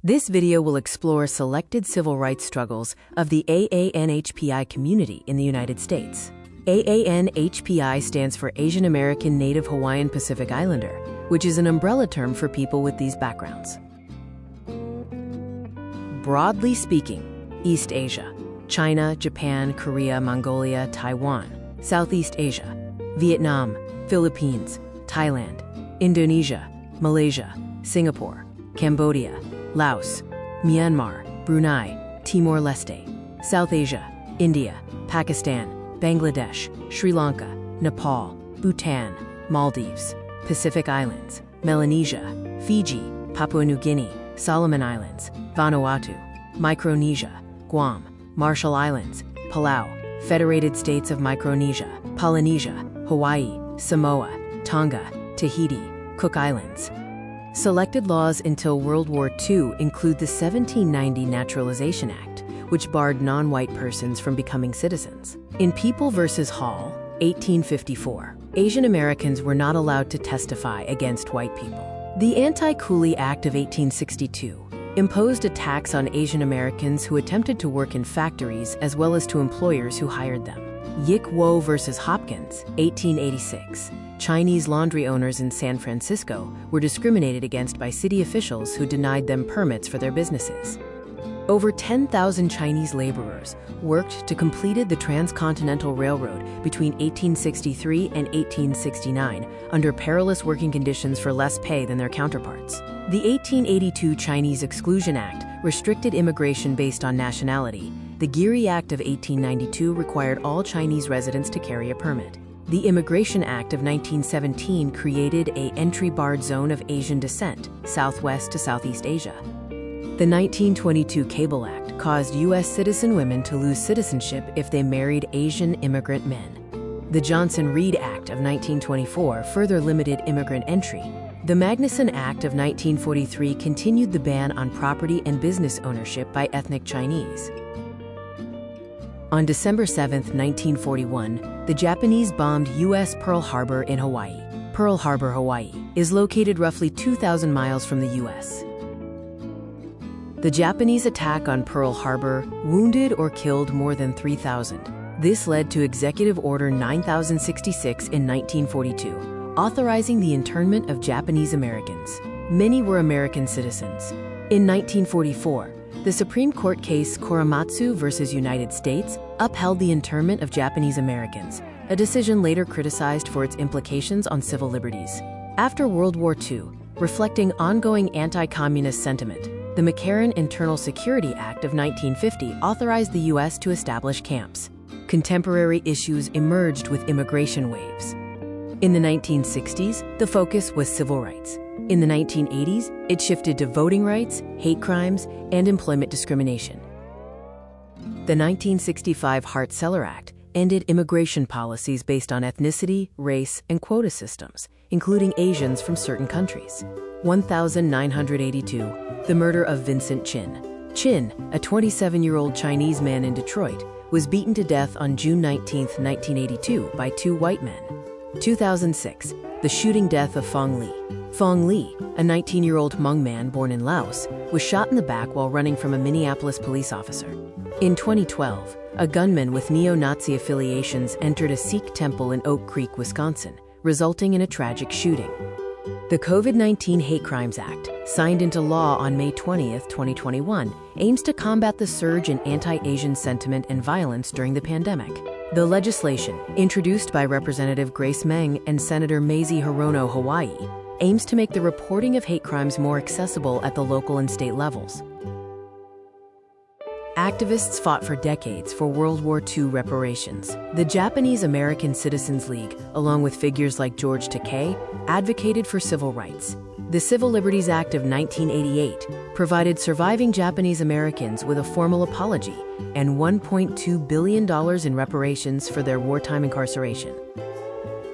This video will explore selected civil rights struggles of the AANHPI community in the United States. AANHPI stands for Asian American Native Hawaiian Pacific Islander, which is an umbrella term for people with these backgrounds. Broadly speaking, East Asia: China, Japan, Korea, Mongolia, Taiwan; Southeast Asia: Vietnam, Philippines, Thailand, Indonesia, Malaysia, Singapore, Cambodia, Laos, Myanmar, Brunei, Timor-Leste; South Asia: India, Pakistan, Bangladesh, Sri Lanka, Nepal, Bhutan, Maldives; Pacific Islands: Melanesia, Fiji, Papua New Guinea, Solomon Islands, Vanuatu, Micronesia, Guam, Marshall Islands, Palau, Federated States of Micronesia, Polynesia, Hawaii, Samoa, Tonga, Tahiti, Cook Islands. Selected laws until World War II include the 1790 Naturalization Act, which barred non-white persons from becoming citizens. In People v. Hall, 1854, Asian Americans were not allowed to testify against white people. The Anti-Coolie Act of 1862 imposed a tax on Asian Americans who attempted to work in factories as well as to employers who hired them. Yik Wo v. Hopkins, 1886. Chinese laundry owners in San Francisco were discriminated against by city officials who denied them permits for their businesses. Over 10,000 Chinese laborers worked to complete the Transcontinental Railroad between 1863 and 1869 under perilous working conditions for less pay than their counterparts. The 1882 Chinese Exclusion Act restricted immigration based on nationality. The Geary Act of 1892 required all Chinese residents to carry a permit. The Immigration Act of 1917 created an entry-barred zone of Asian descent, Southwest to Southeast Asia. The 1922 Cable Act caused U.S. citizen women to lose citizenship if they married Asian immigrant men. The Johnson-Reed Act of 1924 further limited immigrant entry. The Magnuson Act of 1943 continued the ban on property and business ownership by ethnic Chinese. On December 7, 1941, the Japanese bombed U.S. Pearl Harbor in Hawaii. Pearl Harbor, Hawaii, is located roughly 2,000 miles from the U.S. The Japanese attack on Pearl Harbor wounded or killed more than 3,000. This led to Executive Order 9066 in 1942, authorizing the internment of Japanese Americans. Many were American citizens. In 1944, the Supreme Court case Korematsu v. United States upheld the internment of Japanese Americans, a decision later criticized for its implications on civil liberties. After World War II, reflecting ongoing anti-communist sentiment, the McCarran Internal Security Act of 1950 authorized the U.S. to establish camps. Contemporary issues emerged with immigration waves. In the 1960s, the focus was civil rights. In the 1980s, it shifted to voting rights, hate crimes, and employment discrimination. The 1965 Hart-Celler Act ended immigration policies based on ethnicity, race, and quota systems, including Asians from certain countries. 1982, the murder of Vincent Chin. Chin, a 27-year-old Chinese man in Detroit, was beaten to death on June 19, 1982 by two white men. 2006, the shooting death of Phong Le. Phong Le, a 19-year-old Hmong man born in Laos, was shot in the back while running from a Minneapolis police officer. In 2012, a gunman with neo-Nazi affiliations entered a Sikh temple in Oak Creek, Wisconsin, resulting in a tragic shooting. The COVID-19 Hate Crimes Act, signed into law on May 20, 2021, aims to combat the surge in anti-Asian sentiment and violence during the pandemic. The legislation, introduced by Representative Grace Meng and Senator Mazie Hirono, Hawaii, aims to make the reporting of hate crimes more accessible at the local and state levels. Activists fought for decades for World War II reparations. The Japanese American Citizens League, along with figures like George Takei, advocated for civil rights. The Civil Liberties Act of 1988 provided surviving Japanese Americans with a formal apology and $1.2 billion in reparations for their wartime incarceration.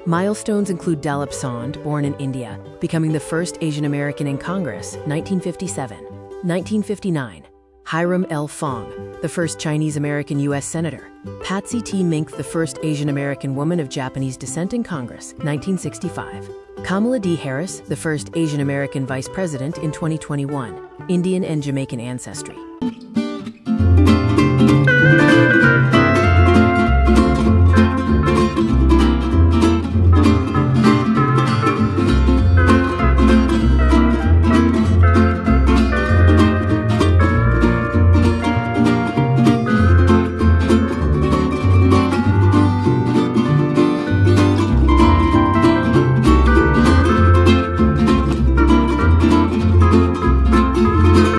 Milestones include Dalip Sond, born in India, becoming the first Asian American in Congress, 1957. 1959. Hiram L. Fong, the first Chinese-American U.S. Senator. Patsy T. Mink, the first Asian-American woman of Japanese descent in Congress, 1965. Kamala D. Harris, the first Asian-American Vice President in 2021, Indian and Jamaican ancestry.